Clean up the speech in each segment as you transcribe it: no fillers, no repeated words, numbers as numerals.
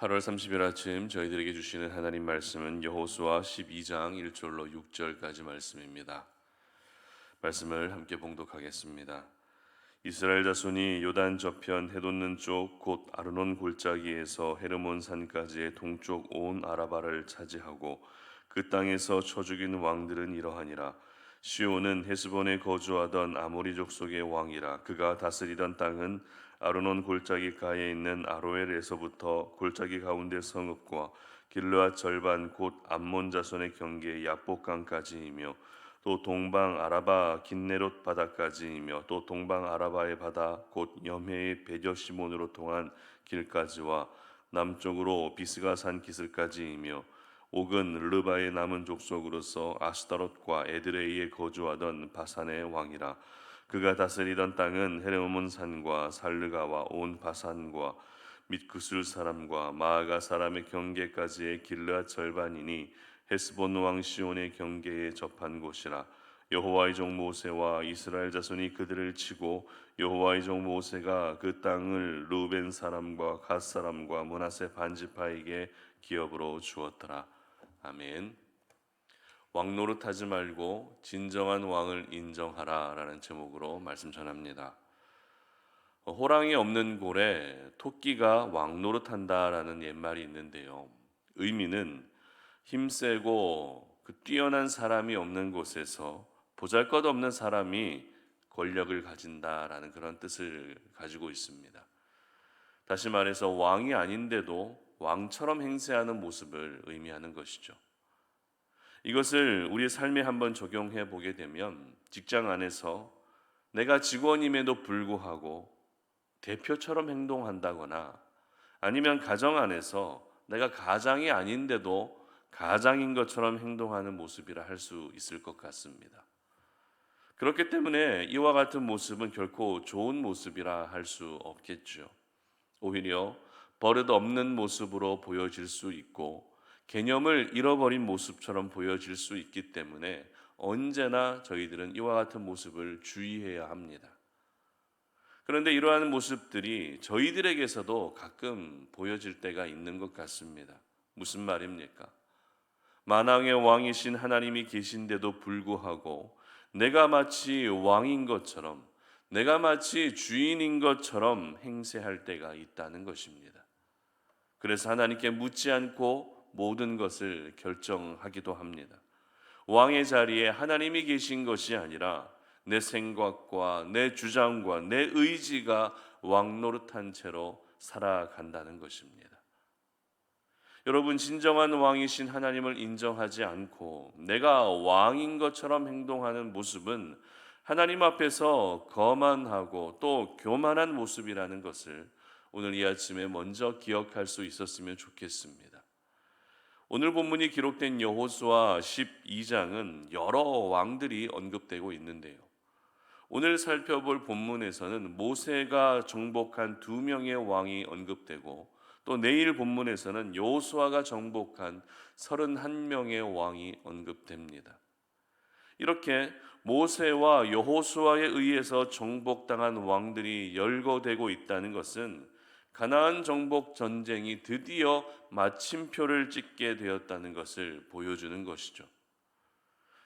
8월 30일 아침 저희들에게 주시는 하나님 말씀은 여호수아 12장 1절로 6절까지 말씀입니다. 말씀을 함께 봉독하겠습니다. 이스라엘 자손이 요단 저편 해돋는 쪽 곧 아르논 골짜기에서 헤르몬 산까지의 동쪽 온 아라바를 차지하고 그 땅에서 쳐 죽인 왕들은 이러하니라. 시온은 헤스본에 거주하던 아모리 족속의 왕이라. 그가 다스리던 땅은 아르논 골짜기가에 있는 아로엘에서부터 골짜기 가운데 성읍과 길르앗 절반 곧 암몬 자손의 경계 약복강까지이며 또 동방 아라바 긴네롯 바다까지이며 또 동방 아라바의 바다 곧 염해의 베저시몬으로 통한 길까지와 남쪽으로 비스가산 기슭까지이며 옥은 르바의 남은 족속으로서 아스타롯과 에드레이에 거주하던 바산의 왕이라. 그가 다스리던 땅은 헤르몬 산과 살르가와 온 바산과 및 그술 사람과 마아가 사람의 경계까지의 길르앗 절반이니 헤스본 왕 시온의 경계에 접한 곳이라. 여호와의 종 모세와 이스라엘 자손이 그들을 치고 여호와의 종 모세가 그 땅을 루벤 사람과 갓 사람과 므낫세 반지파에게 기업으로 주었더라. 아멘. 왕 노릇하지 말고 진정한 왕을 인정하라라는 제목으로 말씀 전합니다. 호랑이 없는 골에 토끼가 왕 노릇한다라는 옛말이 있는데요. 의미는 힘세고 뛰어난 사람이 없는 곳에서 보잘것없는 사람이 권력을 가진다라는 그런 뜻을 가지고 있습니다. 다시 말해서 왕이 아닌데도 왕처럼 행세하는 모습을 의미하는 것이죠. 이것을 우리 삶에 한번 적용해 보게 되면 직장 안에서 내가 직원임에도 불구하고 대표처럼 행동한다거나 아니면 가정 안에서 내가 가장이 아닌데도 가장인 것처럼 행동하는 모습이라 할 수 있을 것 같습니다. 그렇기 때문에 이와 같은 모습은 결코 좋은 모습이라 할 수 없겠죠. 오히려 버릇 없는 모습으로 보여질 수 있고 개념을 잃어버린 모습처럼 보여질 수 있기 때문에 언제나 저희들은 이와 같은 모습을 주의해야 합니다. 그런데 이러한 모습들이 저희들에게서도 가끔 보여질 때가 있는 것 같습니다. 무슨 말입니까? 만왕의 왕이신 하나님이 계신데도 불구하고 내가 마치 왕인 것처럼, 내가 마치 주인인 것처럼 행세할 때가 있다는 것입니다. 그래서 하나님께 묻지 않고 모든 것을 결정하기도 합니다. 왕의 자리에 하나님이 계신 것이 아니라 내 생각과 내 주장과 내 의지가 왕 노릇한 채로 살아간다는 것입니다. 여러분, 진정한 왕이신 하나님을 인정하지 않고 내가 왕인 것처럼 행동하는 모습은 하나님 앞에서 거만하고 또 교만한 모습이라는 것을 오늘 이 아침에 먼저 기억할 수 있었으면 좋겠습니다. 오늘 본문이 기록된 여호수아 12장은 여러 왕들이 언급되고 있는데요. 오늘 살펴볼 본문에서는 모세가 정복한 2명의 왕이 언급되고 또 내일 본문에서는 여호수아가 정복한 31명의 왕이 언급됩니다. 이렇게 모세와 여호수아에 의해서 정복당한 왕들이 열거되고 있다는 것은 가나안 정복 전쟁이 드디어 마침표를 찍게 되었다는 것을 보여주는 것이죠.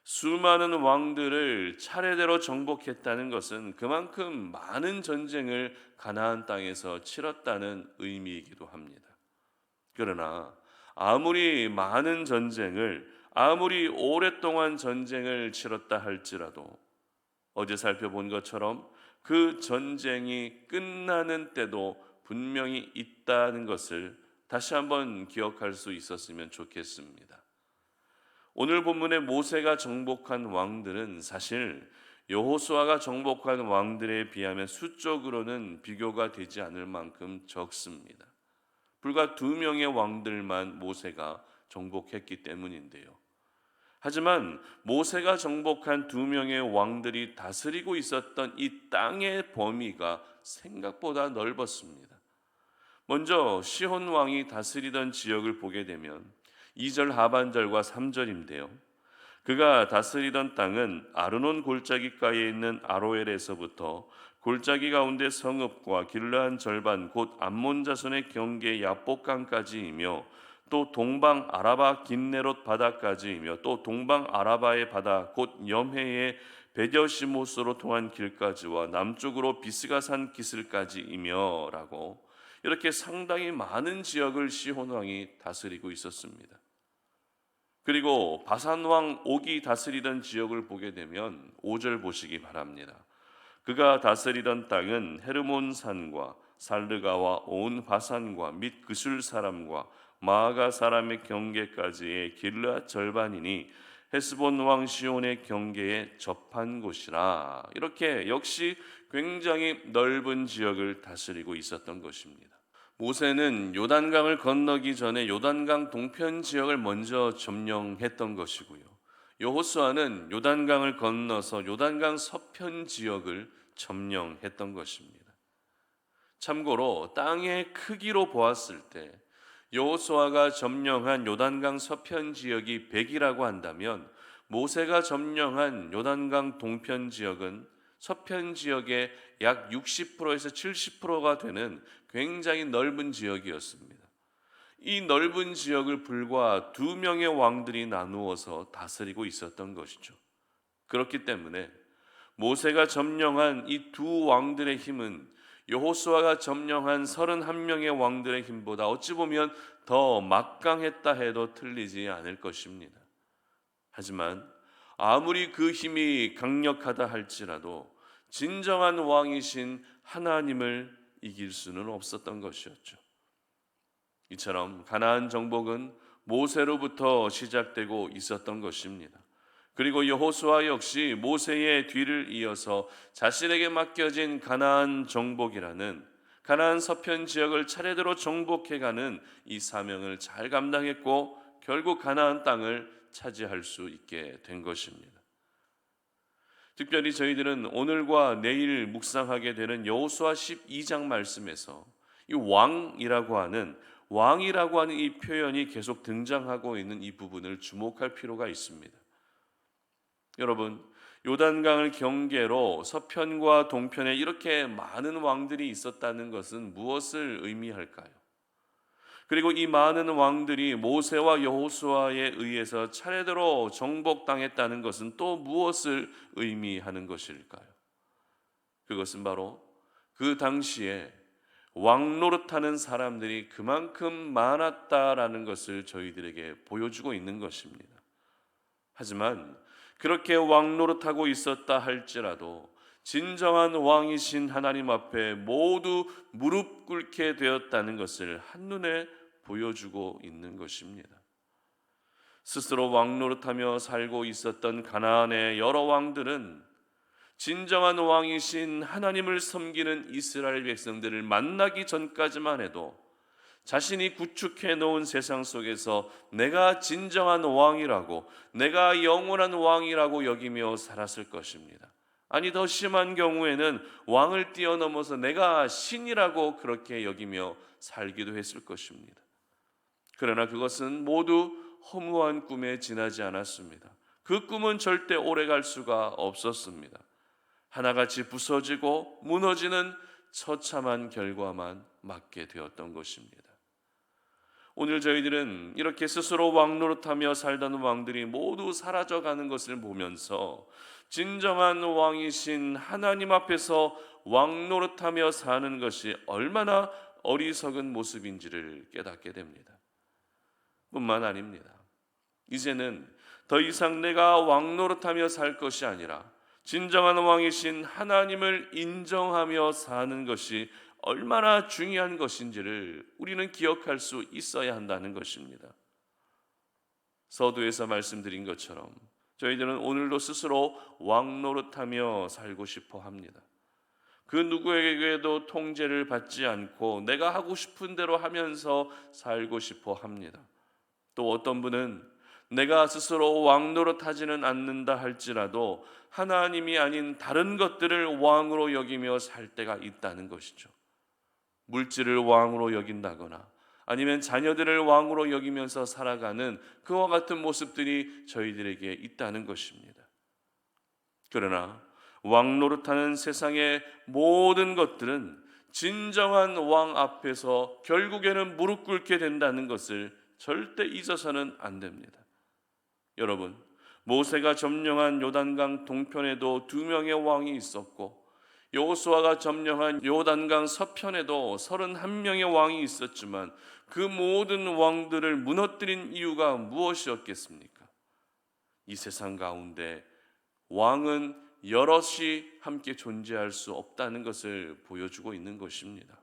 수많은 왕들을 차례대로 정복했다는 것은 그만큼 많은 전쟁을 가나안 땅에서 치렀다는 의미이기도 합니다. 그러나 아무리 많은 전쟁을, 아무리 오랫동안 전쟁을 치렀다 할지라도 어제 살펴본 것처럼 그 전쟁이 끝나는 때도 분명히 있다는 것을 다시 한번 기억할 수 있었으면 좋겠습니다. 오늘 본문의 모세가 정복한 왕들은 사실 여호수아가 정복한 왕들에 비하면 수적으로는 비교가 되지 않을 만큼 적습니다. 불과 2명의 왕들만 모세가 정복했기 때문인데요. 하지만 모세가 정복한 2명의 왕들이 다스리고 있었던 이 땅의 범위가 생각보다 넓었습니다. 먼저 시혼 왕이 다스리던 지역을 보게 되면 2절 하반절과 3절인데요. 그가 다스리던 땅은 아르논 골짜기가에 있는 아로엘에서부터 골짜기 가운데 성읍과 길르한 절반 곧 암몬 자손의 경계 야복강까지이며 또 동방 아라바 긴네롯 바다까지이며 또 동방 아라바의 바다 곧 염해의 베뎌시모스로 통한 길까지와 남쪽으로 비스가산 기슭까지이며라고 이렇게 상당히 많은 지역을 시혼 왕이 다스리고 있었습니다. 그리고 바산 왕 옥이 다스리던 지역을 보게 되면 5절 보시기 바랍니다. 그가 다스리던 땅은 헤르몬 산과 살르가와 온 바산과 및 그술 사람과 마아가 사람의 경계까지의 길르앗 절반이니 헤스본 왕 시온의 경계에 접한 곳이라. 이렇게 역시 굉장히 넓은 지역을 다스리고 있었던 것입니다. 모세는 요단강을 건너기 전에 요단강 동편 지역을 먼저 점령했던 것이고요. 여호수아는 요단강을 건너서 요단강 서편 지역을 점령했던 것입니다. 참고로 땅의 크기로 보았을 때 여호수아가 점령한 요단강 서편 지역이 100이라고 한다면 모세가 점령한 요단강 동편 지역은 서편 지역의 약 60%에서 70%가 되는 굉장히 넓은 지역이었습니다. 이 넓은 지역을 불과 2명의 왕들이 나누어서 다스리고 있었던 것이죠. 그렇기 때문에 모세가 점령한 이 두 왕들의 힘은 여호수아가 점령한 31명의 왕들의 힘보다 어찌 보면 더 막강했다 해도 틀리지 않을 것입니다. 하지만 아무리 그 힘이 강력하다 할지라도 진정한 왕이신 하나님을 이길 수는 없었던 것이었죠. 이처럼 가나안 정복은 모세로부터 시작되고 있었던 것입니다. 그리고 여호수아 역시 모세의 뒤를 이어서 자신에게 맡겨진 가나안 정복이라는 가나안 서편 지역을 차례대로 정복해가는 이 사명을 잘 감당했고 결국 가나안 땅을 차지할 수 있게 된 것입니다. 특별히 저희들은 오늘과 내일 묵상하게 되는 여호수아 12장 말씀에서 이 왕이라고 하는 이 표현이 계속 등장하고 있는 이 부분을 주목할 필요가 있습니다. 여러분, 요단강을 경계로 서편과 동편에 이렇게 많은 왕들이 있었다는 것은 무엇을 의미할까요? 그리고 이 많은 왕들이 모세와 여호수아에 의해서 차례대로 정복당했다는 것은 또 무엇을 의미하는 것일까요? 그것은 바로 그 당시에 왕 노릇하는 사람들이 그만큼 많았다라는 것을 저희들에게 보여주고 있는 것입니다. 하지만 그렇게 왕 노릇하고 있었다 할지라도 진정한 왕이신 하나님 앞에 모두 무릎 꿇게 되었다는 것을 한눈에 보여주고 있는 것입니다. 스스로 왕 노릇하며 살고 있었던 가나안의 여러 왕들은 진정한 왕이신 하나님을 섬기는 이스라엘 백성들을 만나기 전까지만 해도 자신이 구축해 놓은 세상 속에서 내가 진정한 왕이라고, 내가 영원한 왕이라고 여기며 살았을 것입니다. 아니, 더 심한 경우에는 왕을 뛰어넘어서 내가 신이라고 그렇게 여기며 살기도 했을 것입니다. 그러나 그것은 모두 허무한 꿈에 지나지 않았습니다. 그 꿈은 절대 오래갈 수가 없었습니다. 하나같이 부서지고 무너지는 처참한 결과만 맞게 되었던 것입니다. 오늘 저희들은 이렇게 스스로 왕 노릇하며 살던 왕들이 모두 사라져가는 것을 보면서 진정한 왕이신 하나님 앞에서 왕 노릇하며 사는 것이 얼마나 어리석은 모습인지를 깨닫게 됩니다. 뿐만 아닙니다. 이제는 더 이상 내가 왕 노릇하며 살 것이 아니라 진정한 왕이신 하나님을 인정하며 사는 것이 얼마나 중요한 것인지를 우리는 기억할 수 있어야 한다는 것입니다. 서두에서 말씀드린 것처럼 저희들은 오늘도 스스로 왕 노릇하며 살고 싶어 합니다. 그 누구에게도 통제를 받지 않고 내가 하고 싶은 대로 하면서 살고 싶어 합니다. 또 어떤 분은 내가 스스로 왕 노릇하지는 않는다 할지라도 하나님이 아닌 다른 것들을 왕으로 여기며 살 때가 있다는 것이죠. 물질을 왕으로 여긴다거나 아니면 자녀들을 왕으로 여기면서 살아가는 그와 같은 모습들이 저희들에게 있다는 것입니다. 그러나 왕 노릇하는 세상의 모든 것들은 진정한 왕 앞에서 결국에는 무릎 꿇게 된다는 것을 절대 잊어서는 안 됩니다. 여러분, 모세가 점령한 요단강 동편에도 2명의 왕이 있었고, 여호수아가 점령한 요단강 서편에도 31명의 왕이 있었지만 그 모든 왕들을 무너뜨린 이유가 무엇이었겠습니까? 이 세상 가운데 왕은 여럿이 함께 존재할 수 없다는 것을 보여주고 있는 것입니다.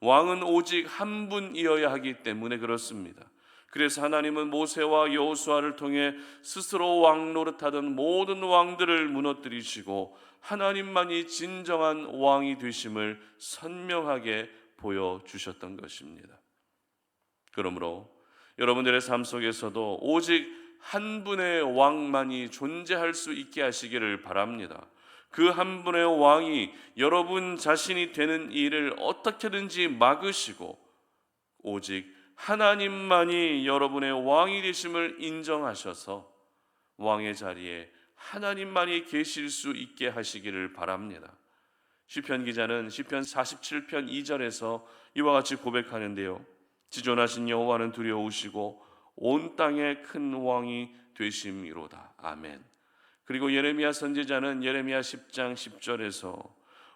왕은 오직 한 분이어야 하기 때문에 그렇습니다. 그래서 하나님은 모세와 여호수아를 통해 스스로 왕 노릇하던 모든 왕들을 무너뜨리시고 하나님만이 진정한 왕이 되심을 선명하게 보여주셨던 것입니다. 그러므로 여러분들의 삶 속에서도 오직 한 분의 왕만이 존재할 수 있게 하시기를 바랍니다. 그 한 분의 왕이 여러분 자신이 되는 일을 어떻게든지 막으시고 오직 하나님만이 여러분의 왕이 되심을 인정하셔서 왕의 자리에 하나님만이 계실 수 있게 하시기를 바랍니다. 시편 기자는 시편 47편 2절에서 이와 같이 고백하는데요. 지존하신 여호와는 두려우시고 온 땅의 큰 왕이 되심이로다. 아멘. 그리고 예레미야 선지자는 예레미야 10장 10절에서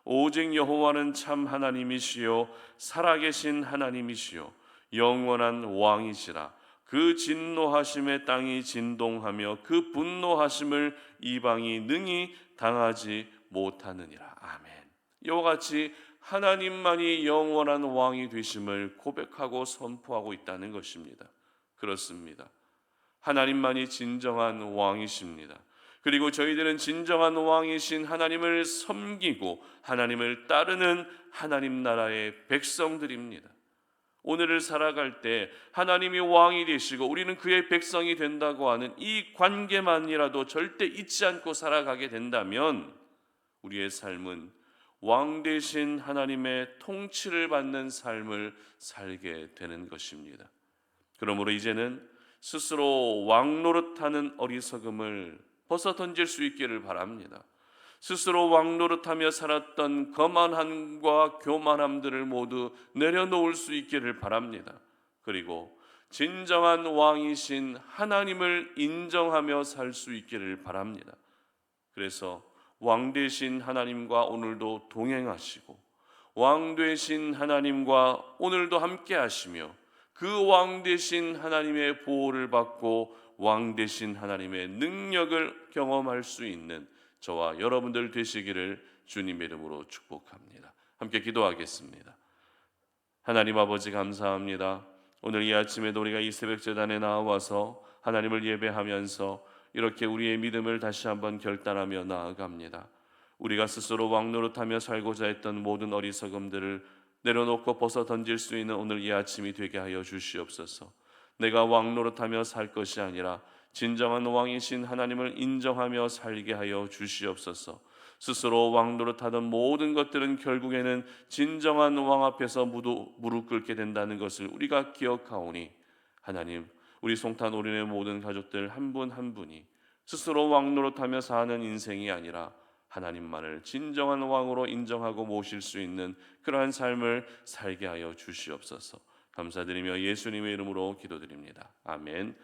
오직 여호와는 참 하나님이시요 살아계신 하나님이시요 영원한 왕이시라. 그 진노하심에 땅이 진동하며 그 분노하심을 이방이 능히 당하지 못하느니라. 아멘. 이와 같이 하나님만이 영원한 왕이 되심을 고백하고 선포하고 있다는 것입니다. 그렇습니다. 하나님만이 진정한 왕이십니다. 그리고 저희들은 진정한 왕이신 하나님을 섬기고 하나님을 따르는 하나님 나라의 백성들입니다. 오늘을 살아갈 때 하나님이 왕이 되시고 우리는 그의 백성이 된다고 하는 이 관계만이라도 절대 잊지 않고 살아가게 된다면 우리의 삶은 왕 되신 하나님의 통치를 받는 삶을 살게 되는 것입니다. 그러므로 이제는 스스로 왕 노릇하는 어리석음을 벗어 던질 수 있기를 바랍니다. 스스로 왕 노릇하며 살았던 거만함과 교만함들을 모두 내려놓을 수 있기를 바랍니다. 그리고 진정한 왕이신 하나님을 인정하며 살 수 있기를 바랍니다. 그래서 왕 되신 하나님과 오늘도 동행하시고 왕 되신 하나님과 오늘도 함께 하시며 그 왕 되신 하나님의 보호를 받고 왕 되신 하나님의 능력을 경험할 수 있는 저와 여러분들 되시기를 주님의 이름으로 축복합니다. 함께 기도하겠습니다. 하나님 아버지 감사합니다. 오늘 이 아침에도 우리가 이 새벽 제단에 나와서 하나님을 예배하면서 이렇게 우리의 믿음을 다시 한번 결단하며 나아갑니다. 우리가 스스로 왕 노릇하며 살고자 했던 모든 어리석음들을 내려놓고 벗어 던질 수 있는 오늘 이 아침이 되게 하여 주시옵소서. 내가 왕 노릇하며 살 것이 아니라 진정한 왕이신 하나님을 인정하며 살게 하여 주시옵소서. 스스로 왕 노릇하던 모든 것들은 결국에는 진정한 왕 앞에서 무릎 꿇게 된다는 것을 우리가 기억하오니 하나님, 우리 송탄 오륜의 모든 가족들 한 분 한 분이 스스로 왕 노릇하며 사는 인생이 아니라 하나님만을 진정한 왕으로 인정하고 모실 수 있는 그러한 삶을 살게 하여 주시옵소서. 감사드리며 예수님의 이름으로 기도드립니다. 아멘.